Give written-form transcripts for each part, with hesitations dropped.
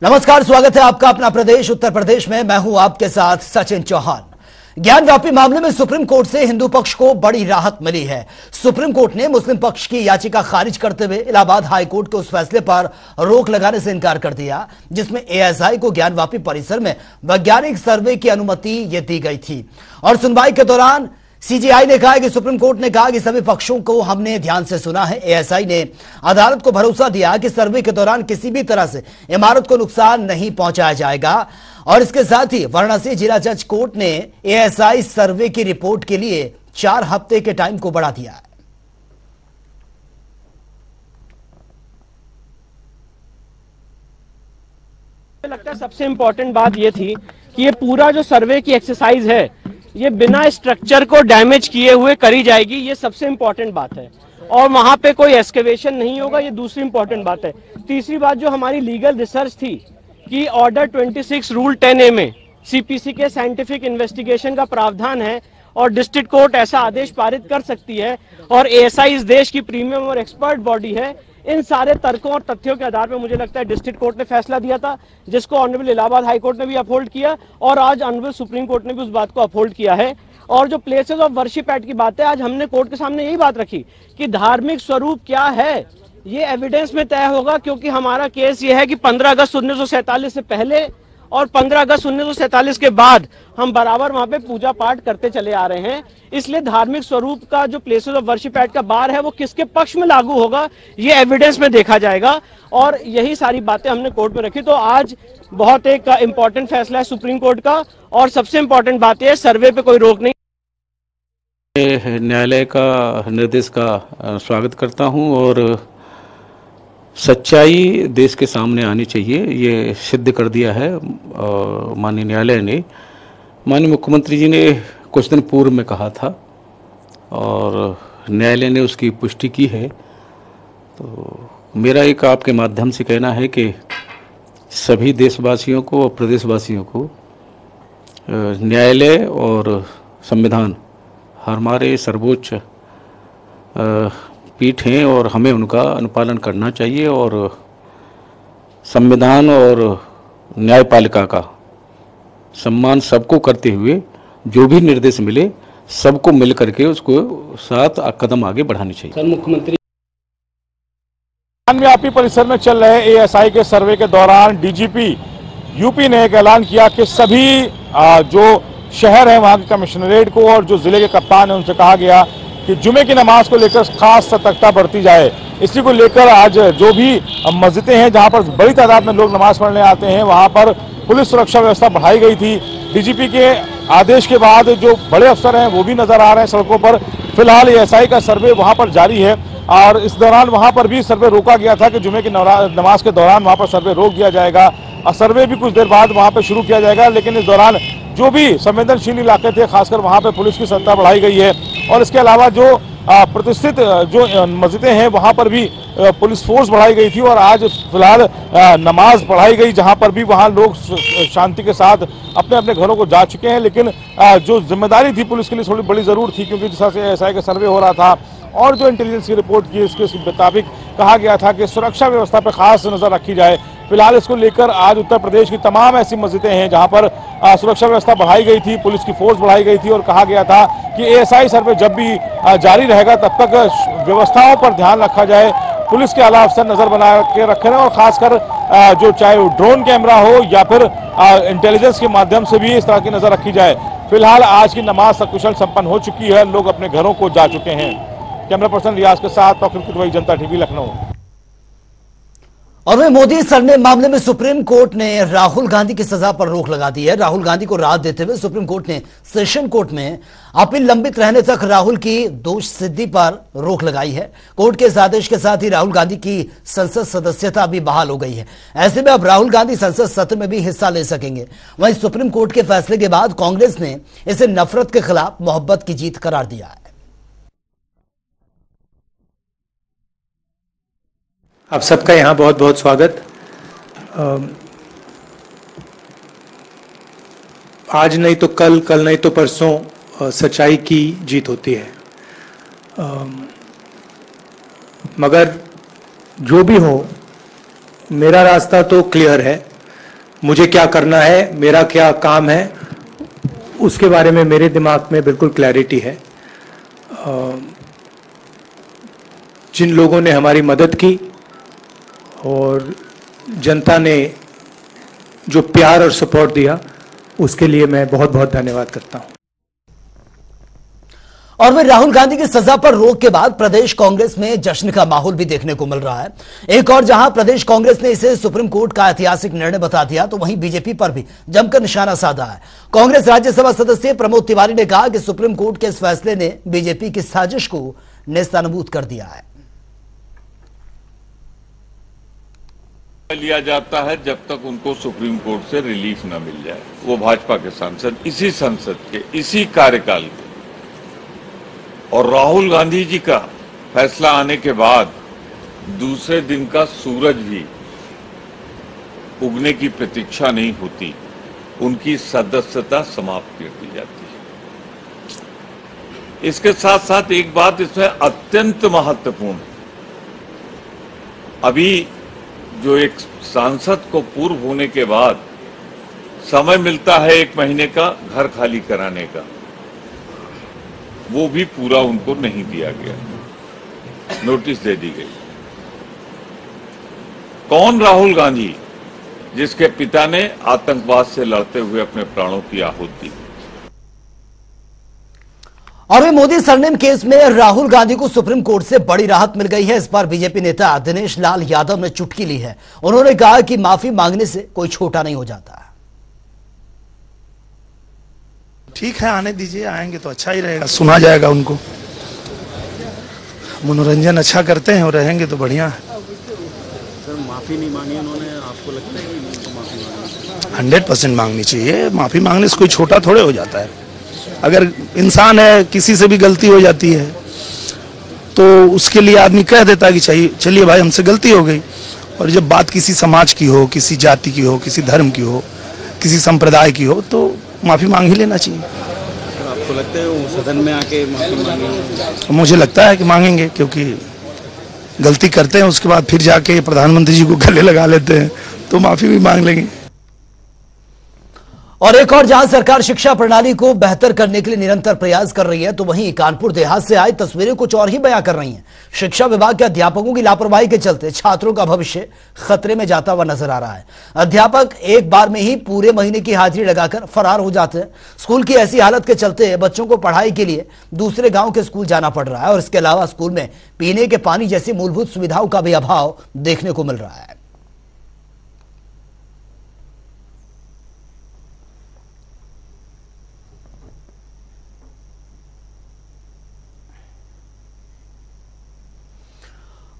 नमस्कार, स्वागत है आपका अपना प्रदेश उत्तर प्रदेश में। मैं हूं आपके साथ सचिन चौहान। ज्ञान व्यापी मामले में सुप्रीम कोर्ट से हिंदू पक्ष को बड़ी राहत मिली है। सुप्रीम कोर्ट ने मुस्लिम पक्ष की याचिका खारिज करते हुए इलाहाबाद हाई कोर्ट के उस फैसले पर रोक लगाने से इनकार कर दिया जिसमें एएसआई को ज्ञान व्यापी परिसर में वैज्ञानिक सर्वे की अनुमति ये दी गई थी। और सुनवाई के दौरान सीजेआई ने कहा कि सुप्रीम कोर्ट ने कहा कि सभी पक्षों को हमने ध्यान से सुना है। एएसआई ने अदालत को भरोसा दिया कि सर्वे के दौरान किसी भी तरह से इमारत को नुकसान नहीं पहुंचाया जाएगा। और इसके साथ ही वाराणसी जिला जज कोर्ट ने एएसआई सर्वे की रिपोर्ट के लिए 4 हफ्ते के टाइम को बढ़ा दिया है। मुझे लगता है सबसे इंपॉर्टेंट बात यह थी कि ये पूरा जो सर्वे की एक्सरसाइज है ये बिना स्ट्रक्चर को डैमेज किए हुए करी जाएगी। ये सबसे इंपॉर्टेंट बात है और वहां पे कोई एक्सकेवेशन नहीं होगा। ये दूसरी इंपॉर्टेंट बात है। तीसरी बात जो हमारी लीगल रिसर्च थी कि ऑर्डर 26 रूल 10A में सीपीसी के साइंटिफिक इन्वेस्टिगेशन का प्रावधान है और डिस्ट्रिक्ट कोर्ट ऐसा आदेश पारित कर सकती है और एएसआई इस देश की प्रीमियम और एक्सपर्ट बॉडी है। इन सारे तर्कों और तथ्यों के आधार पर मुझे लगता है डिस्ट्रिक्ट कोर्ट ने फैसला दिया था जिसको ऑनरेबल इलाहाबाद हाई कोर्ट ने भी अपहोल्ड किया और आज ऑनरेबल सुप्रीम कोर्ट ने भी उस बात को अपहोल्ड किया है। और जो प्लेसेस ऑफ वर्शिप एक्ट की बात है, आज हमने कोर्ट के सामने यही बात रखी कि धार्मिक स्वरूप क्या है ये एविडेंस में तय होगा, क्योंकि हमारा केस ये है कि 15 अगस्त 1947 से पहले और 15 अगस्त 1947 के बाद हम बराबर वहां पे पूजा पाठ करते चले आ रहे हैं। इसलिए धार्मिक स्वरूप का जो प्लेसेस ऑफ वर्शिप एक्ट का बार है वो किसके पक्ष में लागू होगा ये एविडेंस में देखा जाएगा और यही सारी बातें हमने कोर्ट में रखी। तो आज बहुत एक इंपॉर्टेंट फैसला है सुप्रीम कोर्ट का और सबसे इंपॉर्टेंट बात यह सर्वे पे कोई रोक नहीं। न्यायालय का निर्देश का स्वागत करता हूं और सच्चाई देश के सामने आनी चाहिए, ये सिद्ध कर दिया है माननीय न्यायालय ने। माननीय मुख्यमंत्री जी ने कुछ दिन पूर्व में कहा था और न्यायालय ने उसकी पुष्टि की है। तो मेरा एक आपके माध्यम से कहना है कि सभी देशवासियों को और प्रदेशवासियों को न्यायालय और संविधान हमारे सर्वोच्च पीठ हैं और हमें उनका अनुपालन करना चाहिए और संविधान और न्यायपालिका का सम्मान सबको करते हुए जो भी निर्देश मिले सबको मिल करके उसको साथ कदम आगे बढ़ानी चाहिए। सर, मुख्यमंत्री ज्ञान व्यापी परिसर में चल रहे एएसआई के सर्वे के दौरान डीजीपी यूपी ने एक ऐलान किया कि सभी जो शहर है वहां के कमिश्नरेट को और जो जिले के कप्तान है उनसे कहा गया कि जुमे की नमाज को लेकर खास सतर्कता बरती जाए। इसी को लेकर आज जो भी मस्जिदें हैं जहां पर बड़ी तादाद में लोग नमाज पढ़ने आते हैं वहां पर पुलिस सुरक्षा व्यवस्था बढ़ाई गई थी। डीजीपी के आदेश के बाद जो बड़े अफसर हैं वो भी नजर आ रहे हैं सड़कों पर। फिलहाल एएसआई का सर्वे वहां पर जारी है और इस दौरान वहां पर भी सर्वे रोका गया था कि जुमे की नमाज के दौरान वहां पर सर्वे रोक दिया जाएगा और सर्वे भी कुछ देर बाद वहां पर शुरू किया जाएगा। लेकिन इस दौरान जो भी संवेदनशील इलाके थे खासकर वहां पर पुलिस की सत्ता बढ़ाई गई है और इसके अलावा जो प्रतिष्ठित जो मस्जिदें हैं वहां पर भी पुलिस फोर्स बढ़ाई गई थी और आज फिलहाल नमाज पढ़ाई गई जहां पर भी वहां लोग शांति के साथ अपने अपने घरों को जा चुके हैं। लेकिन जो जिम्मेदारी थी पुलिस के लिए थोड़ी बड़ी जरूर थी, क्योंकि जिस तरह से एएसआई का सर्वे हो रहा था और जो इंटेलिजेंस की रिपोर्ट की इसके मुताबिक कहा गया था कि सुरक्षा व्यवस्था पर खास नजर रखी जाए। फिलहाल इसको लेकर आज उत्तर प्रदेश की तमाम ऐसी मस्जिदें हैं जहां पर सुरक्षा व्यवस्था बढ़ाई गई थी, पुलिस की फोर्स बढ़ाई गई थी और कहा गया था कि एएसआई सर्वे जब भी जारी रहेगा तब तक व्यवस्थाओं पर ध्यान रखा जाए, पुलिस के आला अफसर नजर बना के रखे और खासकर जो चाहे वो ड्रोन कैमरा हो या फिर इंटेलिजेंस के माध्यम से भी इस तरह की नजर रखी जाए। फिलहाल आज की नमाज सकुशल संपन्न हो चुकी है, लोग अपने घरों को जा चुके हैं। कैमरा पर्सन रियाज के साथ तौकीर कुरवई, जनता टीवी, लखनऊ। और वह मोदी सरने मामले में सुप्रीम कोर्ट ने राहुल गांधी की सजा पर रोक लगा दी है। राहुल गांधी को राहत देते हुए सुप्रीम कोर्ट ने सेशन कोर्ट में अपील लंबित रहने तक राहुल की दोष सिद्धि पर रोक लगाई है। कोर्ट के इस आदेश के साथ ही राहुल गांधी की संसद सदस्यता भी बहाल हो गई है। ऐसे में अब राहुल गांधी संसद सत्र में भी हिस्सा ले सकेंगे। वहीं सुप्रीम कोर्ट के फैसले के बाद कांग्रेस ने इसे नफरत के खिलाफ मोहब्बत की जीत करार दिया है। आप सबका यहाँ बहुत बहुत स्वागत। आज नहीं तो कल, कल नहीं तो परसों सच्चाई की जीत होती है। मगर जो भी हो, मेरा रास्ता तो क्लियर है मुझे क्या करना है, मेरा क्या काम है, उसके बारे में मेरे दिमाग में बिल्कुल क्लैरिटी है। जिन लोगों ने हमारी मदद की और जनता ने जो प्यार और सपोर्ट दिया, उसके लिए मैं बहुत बहुत धन्यवाद करता हूं। और वहीं राहुल गांधी की सजा पर रोक के बाद प्रदेश कांग्रेस में जश्न का माहौल भी देखने को मिल रहा है। एक और जहां प्रदेश कांग्रेस ने इसे सुप्रीम कोर्ट का ऐतिहासिक निर्णय बता दिया, तो वहीं बीजेपी पर भी जमकर निशाना साधा है। कांग्रेस राज्यसभा सदस्य प्रमोद तिवारी ने कहा कि सुप्रीम कोर्ट के इस फैसले ने बीजेपी की साजिश को नेस्तनाबूद कर दिया है। लिया जाता है जब तक उनको सुप्रीम कोर्ट से रिलीफ न मिल जाए। वो भाजपा के सांसद इसी संसद के इसी कार्यकाल के, और राहुल गांधी जी का फैसला आने के बाद दूसरे दिन का सूरज भी उगने की प्रतीक्षा नहीं होती, उनकी सदस्यता समाप्त कर दी जाती है। इसके साथ साथ एक बात इसमें अत्यंत महत्वपूर्ण, अभी जो एक सांसद को पूर्व होने के बाद समय मिलता है 1 महीने का घर खाली कराने का, वो भी पूरा उनको नहीं दिया गया, नोटिस दे दी गई। कौन राहुल गांधी जिसके पिता ने आतंकवाद से लड़ते हुए अपने प्राणों की आहुति दी। और वे मोदी सरनेम केस में राहुल गांधी को सुप्रीम कोर्ट से बड़ी राहत मिल गई है। इस बार बीजेपी नेता दिनेश लाल यादव ने चुटकी ली है। उन्होंने कहा कि माफी मांगने से कोई छोटा नहीं हो जाता। ठीक है, आने दीजिए, आएंगे तो अच्छा ही रहेगा, सुना जाएगा उनको, मनोरंजन अच्छा करते हैं और रहेंगे तो बढ़िया है। सर माफी नहीं मांगी उन्होंने, आपको लगता है कि उनको माफी मांगनी 100% मांगनी चाहिए। माफी मांगने से कोई छोटा थोड़े हो जाता है। अगर इंसान है, किसी से भी गलती हो जाती है तो उसके लिए आदमी कह देता है कि चलिए भाई हमसे गलती हो गई। और जब बात किसी समाज की हो, किसी जाति की हो, किसी धर्म की हो, किसी संप्रदाय की हो, तो माफी मांग ही लेना चाहिए। तो आपको लगता है वो सदन में आके माफी मांगेंगे? मुझे लगता है कि मांगेंगे, क्योंकि गलती करते हैं उसके बाद फिर जाके प्रधानमंत्री जी को गले लगा लेते हैं, तो माफी भी मांग लेंगे। और एक और जहां सरकार शिक्षा प्रणाली को बेहतर करने के लिए निरंतर प्रयास कर रही है, तो वहीं कानपुर देहात से आई तस्वीरें कुछ और ही बयां कर रही हैं। शिक्षा विभाग के अध्यापकों की लापरवाही के चलते छात्रों का भविष्य खतरे में जाता हुआ नजर आ रहा है। अध्यापक एक बार में ही पूरे महीने की हाजिरी लगाकर फरार हो जाते हैं। स्कूल की ऐसी हालत के चलते बच्चों को पढ़ाई के लिए दूसरे गांव के स्कूल जाना पड़ रहा है और इसके अलावा स्कूल में पीने के पानी जैसी मूलभूत सुविधाओं का भी अभाव देखने को मिल रहा है।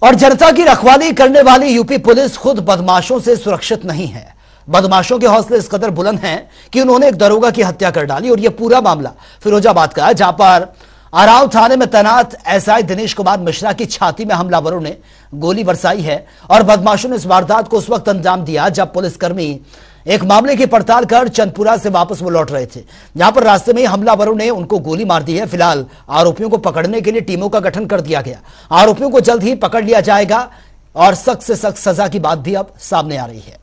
और जनता की रखवाली करने वाली यूपी पुलिस खुद बदमाशों से सुरक्षित नहीं है। बदमाशों के हौसले इस कदर बुलंद हैं कि उन्होंने एक दरोगा की हत्या कर डाली। और यह पूरा मामला फिरोजाबाद का है, जहां पर आराव थाने में तैनात एसआई दिनेश कुमार मिश्रा की छाती में हमलावरों ने गोली बरसाई है। और बदमाशों ने इस वारदात को उस वक्त अंजाम दिया जब पुलिसकर्मी एक मामले की पड़ताल कर चंदपुरा से वापस वो लौट रहे थे, जहां पर रास्ते में ही हमलावरों ने उनको गोली मार दी है। फिलहाल आरोपियों को पकड़ने के लिए टीमों का गठन कर दिया गया। आरोपियों को जल्द ही पकड़ लिया जाएगा और सख्त से सख्त सजा की बात भी अब सामने आ रही है।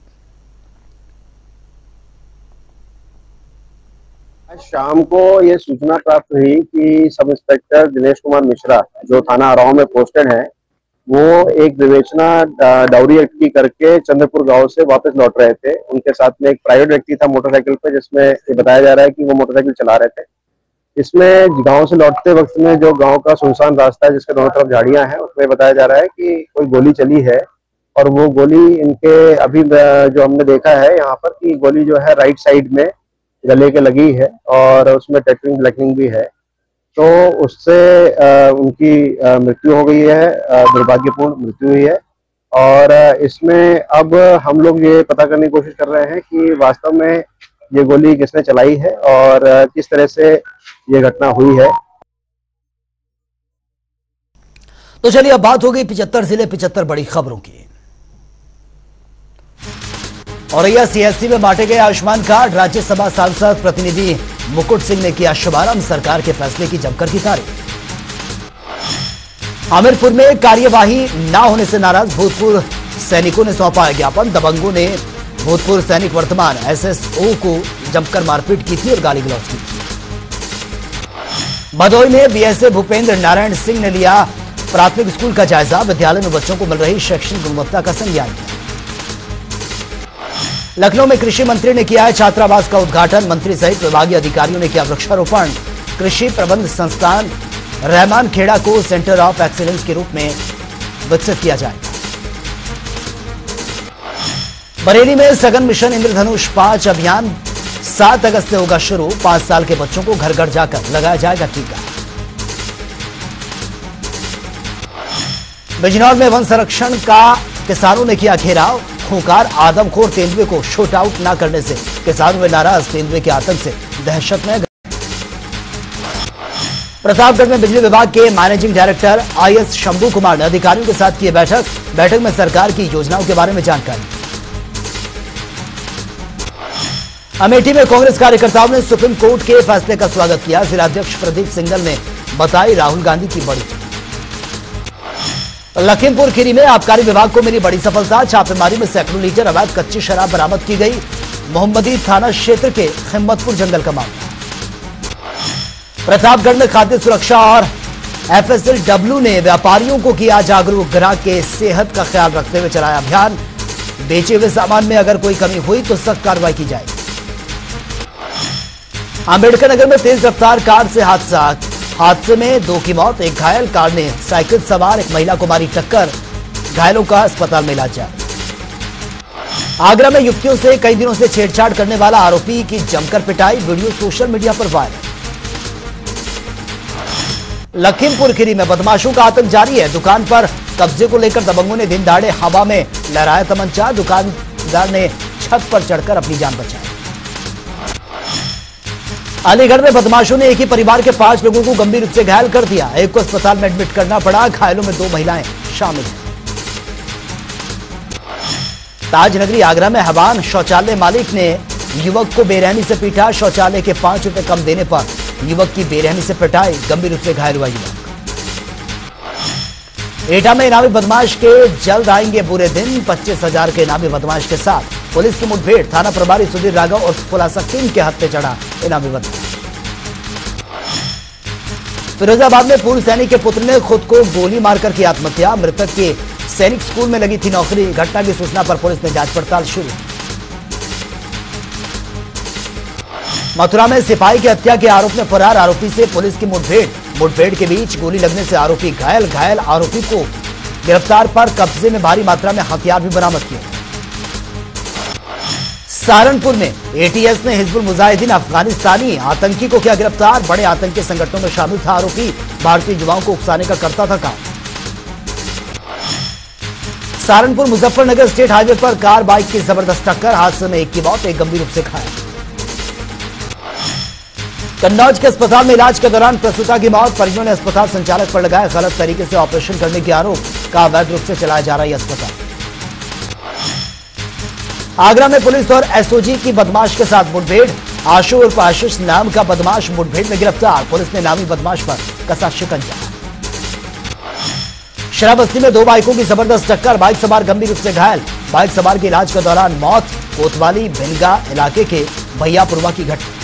आज शाम को ये सूचना प्राप्त हुई कि सब इंस्पेक्टर दिनेश कुमार मिश्रा जो थाना आराव में पोस्टेड है, वो एक विवेचना डाउरी एक्ट की करके चंद्रपुर गांव से वापस लौट रहे थे। उनके साथ में एक प्राइवेट व्यक्ति था मोटरसाइकिल पे, जिसमें ये बताया जा रहा है कि वो मोटरसाइकिल चला रहे थे। इसमें गांव से लौटते वक्त में जो गांव का सुनसान रास्ता है जिसके दोनों तरफ झाड़ियां हैं, उसमें बताया जा रहा है कि कोई गोली चली है। और वो गोली इनके अभी जो हमने देखा है यहाँ पर कि गोली जो है राइट साइड में गले के लगी है और उसमें टैटरिंग ब्लैकनिंग भी है। तो उससे उनकी मृत्यु हो गई है, दुर्भाग्यपूर्ण मृत्यु हुई है। और इसमें अब हम लोग ये पता करने की कोशिश कर रहे हैं कि वास्तव में ये गोली किसने चलाई है और किस तरह से ये घटना हुई है। तो चलिए अब बात हो गई 75 जिले 75 बड़ी खबरों की। औरैया सीएससी में बांटे गए आयुष्मान कार्ड, राज्यसभा सांसद प्रतिनिधि मुकुट सिंह ने किया शुभारंभ। सरकार के फैसले की जमकर की तारीफ। हमीरपुर में कार्यवाही न होने से नाराज भूतपूर्व सैनिकों ने सौंपा ज्ञापन। दबंगों ने भूतपूर्व सैनिक वर्तमान एसएसओ को जमकर मारपीट की थी और गाली गलौज की थी। भदोई में बीएसए भूपेंद्र नारायण सिंह ने लिया प्राथमिक स्कूल का जायजा, विद्यालय में बच्चों को मिल रही शैक्षणिक गुणवत्ता का संज्ञान लिया। लखनऊ में कृषि मंत्री ने किया है छात्रावास का उद्घाटन, मंत्री सहित विभागीय अधिकारियों ने किया वृक्षारोपण। कृषि प्रबंध संस्थान रहमान खेड़ा को सेंटर ऑफ एक्सीलेंस के रूप में विकसित किया जाएगा। बरेली में सघन मिशन इंद्रधनुष 5 अभियान 7 अगस्त से होगा शुरू, 5 साल के बच्चों को घर घर जाकर लगाया जाएगा टीका। बिजनौर में वन संरक्षण का किसानों ने किया घेराव, खूंखार आदमखोर तेंदुए को शूट आउट न करने से किसानों में नाराज, तेंदुए के आतंक से दहशत में। प्रतापगढ़ में बिजली विभाग के managing director IAS Shambhu Kumar ने अधिकारियों के साथ की बैठक में सरकार की योजनाओं के बारे में जानकारी। अमेठी में कांग्रेस कार्यकर्ताओं ने सुप्रीम कोर्ट के फैसले का स्वागत किया, जिलाध्यक्ष प्रदीप सिंघल ने बताई राहुल गांधी की बड़ी जीत। लखीमपुर खीरी में आबकारी विभाग को मिली बड़ी सफलता, छापेमारी में सैकड़ों लीटर अवैध कच्ची शराब बरामद की गई। मोहम्मदी थाना क्षेत्र के हिम्मतपुर जंगल का मामला। प्रतापगढ़ में खाद्य सुरक्षा और एफएसएलडब्ल्यू ने व्यापारियों को किया जागरूक, ग्राहक के सेहत का ख्याल रखते हुए चलाया अभियान। बेचे हुए सामान में अगर कोई कमी हुई तो सख्त कार्रवाई की जाएगी। अंबेडकर नगर में तेज रफ्तार कार से हादसे में 2 की मौत, 1 घायल। कार ने साइकिल सवार एक महिला को मारी टक्कर, घायलों का अस्पताल में इलाज जारी। आगरा में युवतियों से कई दिनों से छेड़छाड़ करने वाला आरोपी की जमकर पिटाई, वीडियो सोशल मीडिया पर वायरल। लखीमपुर खीरी में बदमाशों का आतंक जारी है, दुकान पर कब्जे को लेकर दबंगों ने दिन दहाड़े हवा में लहराया तमंचा, दुकानदार ने छत पर चढ़कर अपनी जान बचाई। अलीगढ़ में बदमाशों ने एक ही परिवार के 5 लोगों को गंभीर रूप से घायल कर दिया, एक को अस्पताल में एडमिट करना पड़ा, घायलों में 2 महिलाएं शामिल हैं। ताजनगरी आगरा में हवान शौचालय मालिक ने युवक को बेरहमी से पीटा, शौचालय के 5 रुपए कम देने पर युवक की बेरहमी से पिटाई, गंभीर रूप से घायल हुआ युवक। एटा में इनामी बदमाश के जल्द आएंगे बुरे दिन, 25,000 के इनामी बदमाश के साथ पुलिस की मुठभेड़, थाना प्रभारी सुधीर राघव और खुलासा किंग के हाथ पे चढ़ा इनामी बदमाश। फिरोजाबाद में पूर्व सैनिक के पुत्र ने खुद को गोली मारकर की आत्महत्या, मृतक के सैनिक स्कूल में लगी थी नौकरी, घटना की सूचना पर पुलिस ने जांच पड़ताल शुरू। मथुरा में सिपाही की हत्या के आरोप में फरार आरोपी से पुलिस की मुठभेड़ के बीच गोली लगने से आरोपी घायल आरोपी को गिरफ्तार पर कब्जे में भारी मात्रा में हथियार भी बरामद किए। सहारनपुर में एटीएस ने हिजबुल मुजाहिदीन अफगानिस्तानी आतंकी को किया गिरफ्तार, बड़े आतंकी संगठनों में शामिल था आरोपी, भारतीय युवाओं को उकसाने का करता था काम। सहारनपुर मुजफ्फरनगर स्टेट हाईवे पर कार बाइक की जबरदस्त टक्कर, हादसे में 1 की मौत, 1 गंभीर रूप से घायल। कन्नौज के अस्पताल में इलाज के दौरान प्रसूता की मौत, परिजनों ने अस्पताल संचालक पर लगाया गलत तरीके से ऑपरेशन करने के आरोप, का अवैध रूप से चलाया जा रहा है अस्पताल। आगरा में पुलिस और एसओजी की बदमाश के साथ मुठभेड़, आशु उर्फ आशीष नाम का बदमाश मुठभेड़ में गिरफ्तार, पुलिस ने नामी बदमाश पर कसा शिकंजा। शराबस्ती में 2 बाइकों की जबरदस्त टक्कर, बाइक सवार गंभीर रूप से घायल, बाइक सवार के इलाज के दौरान मौत, कोतवाली भिनगा इलाके के भैयापुरवा की घटना।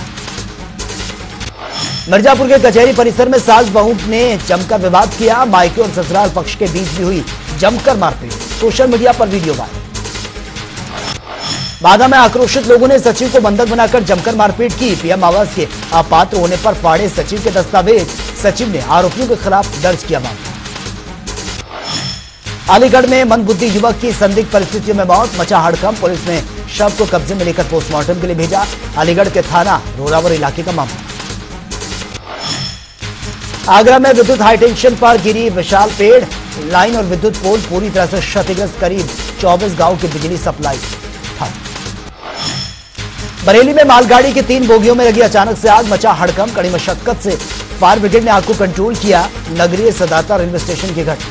मिर्जापुर के कचहरी परिसर में सास बहू ने जमकर विवाद किया, मायके और ससुराल पक्ष के बीच भी हुई जमकर मारपीट, सोशल मीडिया पर वीडियो वायरल। बाधा में आक्रोशित लोगों ने सचिव को बंधक बनाकर जमकर मारपीट की, पीएम आवास के अपात्र होने पर फाड़े सचिव के दस्तावेज, सचिव ने आरोपियों के खिलाफ दर्ज किया मामला। अलीगढ़ में मंदबुद्धि युवक की संदिग्ध परिस्थितियों में मौत, मचा हड़कंप, पुलिस ने शव को कब्जे में लेकर पोस्टमार्टम के लिए भेजा, अलीगढ़ के थाना रोरावर इलाके का मामला। आगरा में विद्युत हाईटेंशन पर गिरी विशाल पेड़, लाइन और विद्युत पोल पूरी तरह से क्षतिग्रस्त, करीब 24 गांव की बिजली सप्लाई ठप। बरेली में मालगाड़ी की 3 बोगियों में लगी अचानक से आग, मचा हड़कंप, कड़ी मशक्कत से फायर ब्रिगेड ने आग को कंट्रोल किया, नगरीय सदाता रेलवे स्टेशन की घटना।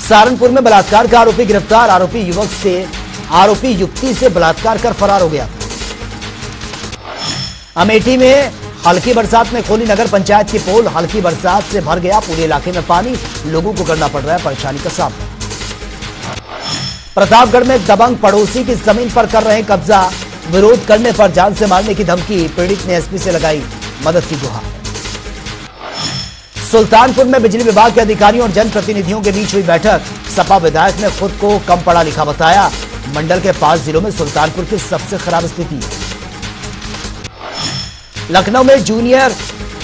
सहारनपुर में बलात्कार का आरोपी गिरफ्तार, आरोपी युक्ति से बलात्कार कर फरार हो गया। अमेठी में हल्की बरसात में खोली नगर पंचायत की पोल, हल्की बरसात से भर गया पूरे इलाके में पानी, लोगों को करना पड़ रहा है परेशानी का सामना। प्रतापगढ़ में दबंग पड़ोसी की जमीन पर कर रहे कब्जा, विरोध करने पर जान से मारने की धमकी, पीड़ित ने एसपी से लगाई मदद की गुहार। सुल्तानपुर में बिजली विभाग के अधिकारियों और जनप्रतिनिधियों के बीच हुई बैठक, सपा विधायक ने खुद को कम पढ़ा लिखा बताया, मंडल के 5 जिलों में सुल्तानपुर की सबसे खराब स्थिति है। लखनऊ में जूनियर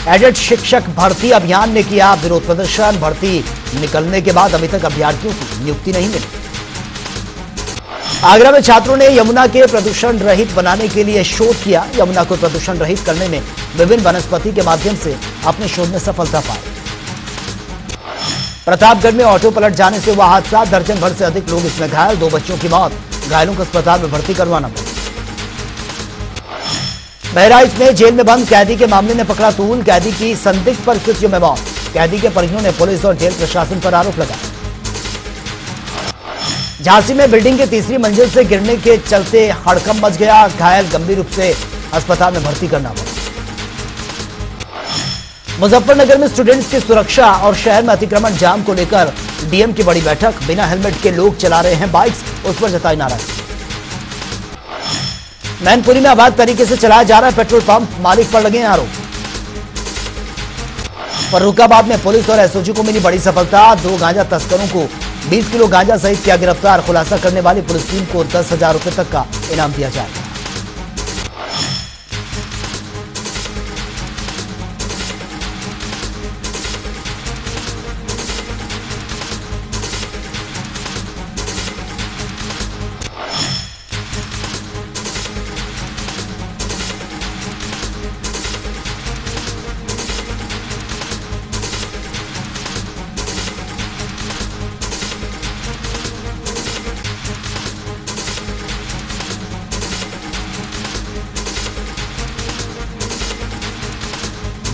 एडेड शिक्षक भर्ती अभियान ने किया विरोध प्रदर्शन, भर्ती निकलने के बाद अभी तक अभ्यर्थियों की नियुक्ति नहीं मिली। आगरा में छात्रों ने यमुना के प्रदूषण रहित बनाने के लिए शोध किया, यमुना को प्रदूषण रहित करने में विभिन्न वनस्पति के माध्यम से अपने शोध में सफलता पाई। प्रतापगढ़ में ऑटो पलट जाने से हुआ हादसा, दर्जन भर से अधिक लोग इसमें घायल, 2 बच्चों की मौत, घायलों को अस्पताल में भर्ती करवाना पड़ा। बहराइच में जेल में बंद कैदी के मामले ने पकड़ा तूल, कैदी की संदिग्ध परिस्थितियों में मौत, कैदी के परिजनों ने पुलिस और जेल प्रशासन पर आरोप लगाया। झांसी में बिल्डिंग के 3री मंजिल से गिरने के चलते हड़कंप मच गया, घायल गंभीर रूप से अस्पताल में भर्ती करना पड़ा। मुजफ्फरनगर में स्टूडेंट्स की सुरक्षा और शहर में अतिक्रमण जाम को लेकर डीएम की बड़ी बैठक, बिना हेलमेट के लोग चला रहे हैं बाइक्स, उस पर जताई नाराजगी। मैनपुरी में अवैध तरीके से चलाया जा रहा है पेट्रोल पंप, मालिक पर लगे आरोप। फर्रुखाबाद में पुलिस और एसओजी को मिली बड़ी सफलता, 2 गांजा तस्करों को 20 किलो गांजा सहित किया गिरफ्तार, खुलासा करने वाली पुलिस टीम को 10,000 रुपए तक का इनाम दिया जाएगा।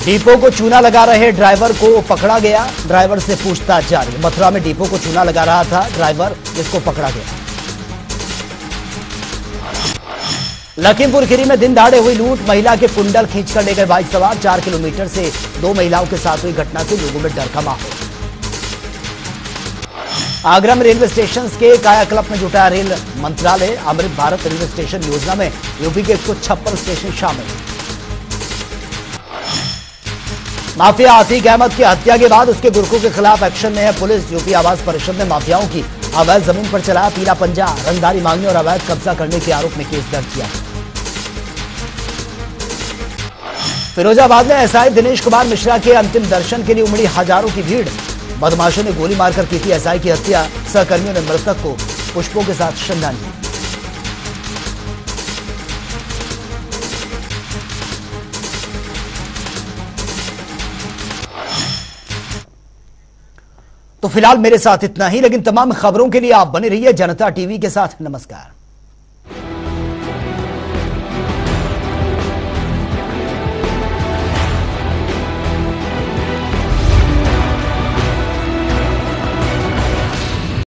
डिपो को चूना लगा रहे ड्राइवर को पकड़ा गया, ड्राइवर से पूछताछ जारी। मथुरा में डिपो को चूना लगा रहा था ड्राइवर, जिसको पकड़ा गया। लखीमपुर खीरी में दिन दहाड़े हुई लूट, महिला के कुंडल खींचकर ले गए बाइक सवार, 4 किलोमीटर से 2 महिलाओं के साथ हुई घटना से लोगों में डर का माहौल। आगरा में रेलवे स्टेशन के कायाकल्प में जुटा रेल मंत्रालय, अमृत भारत रेलवे स्टेशन योजना में यूपी के 156 स्टेशन शामिल। माफिया आतिक अहमद की हत्या के बाद उसके गुर्खों के खिलाफ एक्शन में है पुलिस, यूपी आवास परिषद ने माफियाओं की अवैध जमीन पर चलाया पीला पंजा, रंगदारी मांगने और अवैध कब्जा करने के आरोप में केस दर्ज किया। फिरोजाबाद में एसआई दिनेश कुमार मिश्रा के अंतिम दर्शन के लिए उमड़ी हजारों की भीड़, बदमाशों ने गोली मारकर की थी एसआई की हत्या, सहकर्मियों ने मृतक को पुष्पों के साथ श्रद्धांजलि। तो फिलहाल मेरे साथ इतना ही, लेकिन तमाम खबरों के लिए आप बने रहिए जनता टीवी के साथ। नमस्कार।